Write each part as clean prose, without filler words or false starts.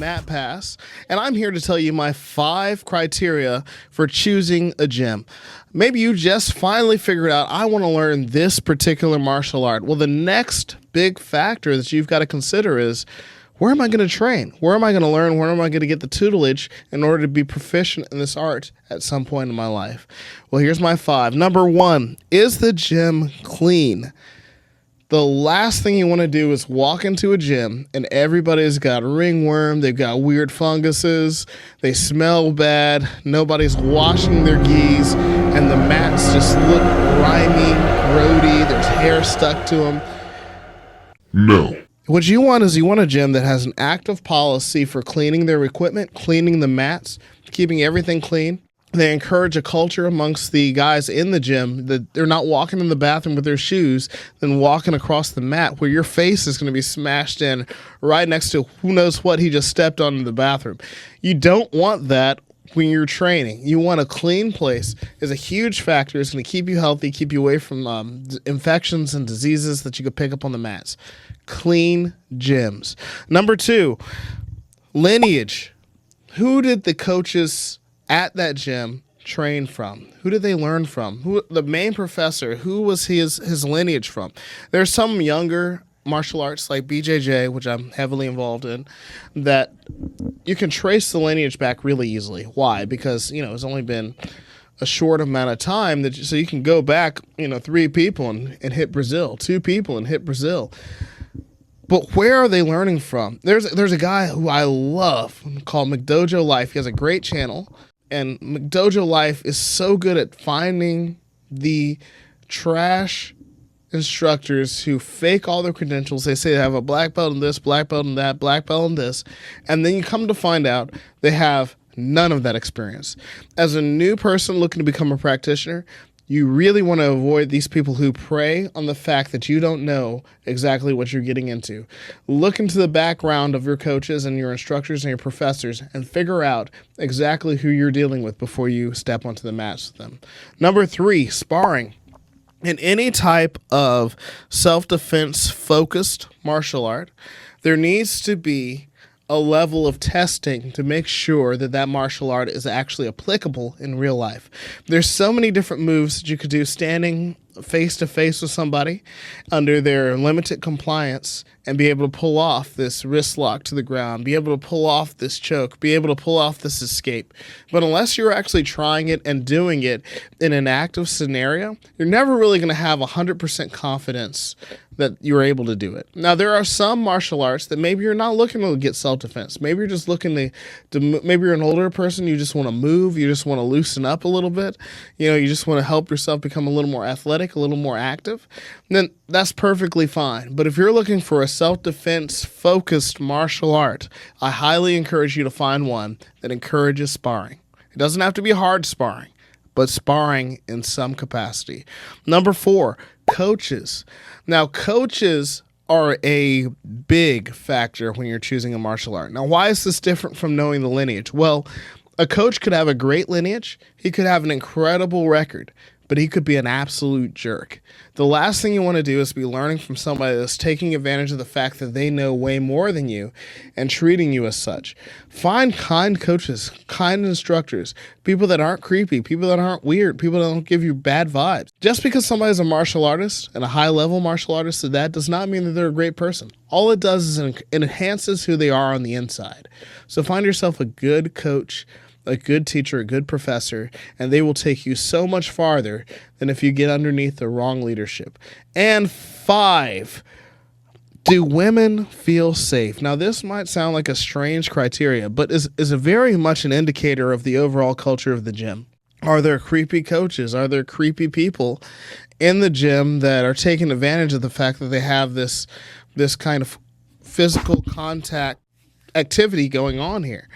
MatPass, and I'm here to tell you my 5 criteria for choosing a gym. Maybe you just finally figured out, I want to learn this particular martial art. Well, the next big factor that you've got to consider is, where am I going to train? Where am I going to learn? Where am I going to get the tutelage in order to be proficient in this art at some point in my life? Well, here's my 5. Number 1, is the gym clean? The last thing you want to do is walk into a gym and everybody's got ringworm, they've got weird funguses, they smell bad, nobody's washing their gis, and the mats just look grimy, grody, there's hair stuck to them. No. What you want is a gym that has an active policy for cleaning their equipment, cleaning the mats, keeping everything clean. They encourage a culture amongst the guys in the gym that they're not walking in the bathroom with their shoes, then walking across the mat where your face is going to be smashed in right next to who knows what he just stepped on in the bathroom. You don't want that when you're training. You want a clean place. Is a huge factor. It's going to keep you healthy, keep you away from infections and diseases that you could pick up on the mats. Clean gyms. Number 2, lineage. Who did the coaches at that gym train from? Who did they learn from? Who the main professor? Who was his lineage from? There's some younger martial arts like BJJ, which I'm heavily involved in, that you can trace the lineage back really easily. Why? Because it's only been a short amount of time so you can go back 3 people and hit Brazil, 2 people and hit Brazil. But where are they learning from? There's a guy who I love called McDojo Life. He has a great channel. And McDojo Life is so good at finding the trash instructors who fake all their credentials. They say they have a black belt in this, black belt in that, black belt in this. And then you come to find out they have none of that experience. As a new person looking to become a practitioner, you really want to avoid these people who prey on the fact that you don't know exactly what you're getting into. Look into the background of your coaches and your instructors and your professors and figure out exactly who you're dealing with before you step onto the mats with them. Number 3, sparring. In any type of self-defense focused martial art, there needs to be a level of testing to make sure that martial art is actually applicable in real life. There's so many different moves that you could do standing face to face with somebody under their limited compliance and be able to pull off this wrist lock to the ground, be able to pull off this choke, be able to pull off this escape. But unless you're actually trying it and doing it in an active scenario, you're never really going to have 100% confidence that you're able to do it. Now, there are some martial arts that maybe you're not looking to get self-defense. Maybe you're just looking to maybe you're an older person, you just want to move, you just want to loosen up a little bit, you just want to help yourself become a little more athletic, a little more active, then that's perfectly fine. But if you're looking for a self-defense focused martial art, I highly encourage you to find one that encourages sparring. It doesn't have to be hard sparring, but sparring in some capacity. Number 4, coaches. Now, coaches are a big factor when you're choosing a martial art. Now, why is this different from knowing the lineage? Well, a coach could have a great lineage. He could have an incredible record, but he could be an absolute jerk. The last thing you want to do is be learning from somebody that's taking advantage of the fact that they know way more than you and treating you as such. Find kind coaches, kind instructors, people that aren't creepy, people that aren't weird, people that don't give you bad vibes. Just because somebody's a martial artist and a high-level martial artist, that does not mean that they're a great person. All it does is it enhances who they are on the inside. So find yourself a good coach, a good teacher, a good professor, and they will take you so much farther than if you get underneath the wrong leadership. And 5, do women feel safe? Now, this might sound like a strange criteria, but is very much an indicator of the overall culture of the gym. Are there creepy coaches? Are there creepy people in the gym that are taking advantage of the fact that they have this kind of physical contact activity going on here?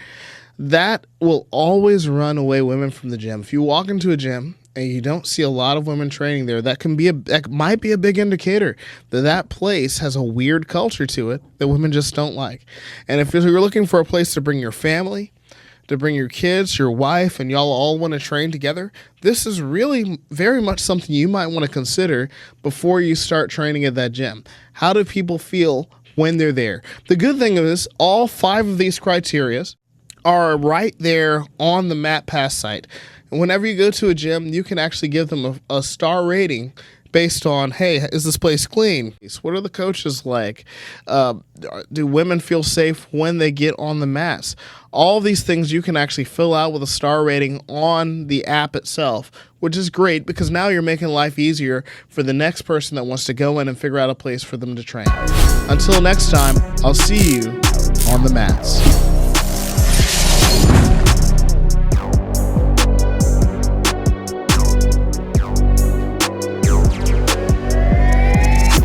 That will always run away women from the gym. If you walk into a gym and you don't see a lot of women training there, that might be a big indicator that place has a weird culture to it that women just don't like. And if you're looking for a place to bring your family, to bring your kids, your wife, and y'all all want to train together, this is really very much something you might want to consider before you start training at that gym. How do people feel when they're there. The good thing is all 5 of these criteria are right there on the MatPass site. And whenever you go to a gym, you can actually give them a star rating based on, hey, is this place clean? What are the coaches like? Do women feel safe when they get on the mats? All these things you can actually fill out with a star rating on the app itself, which is great because now you're making life easier for the next person that wants to go in and figure out a place for them to train. Until next time, I'll see you on the mats.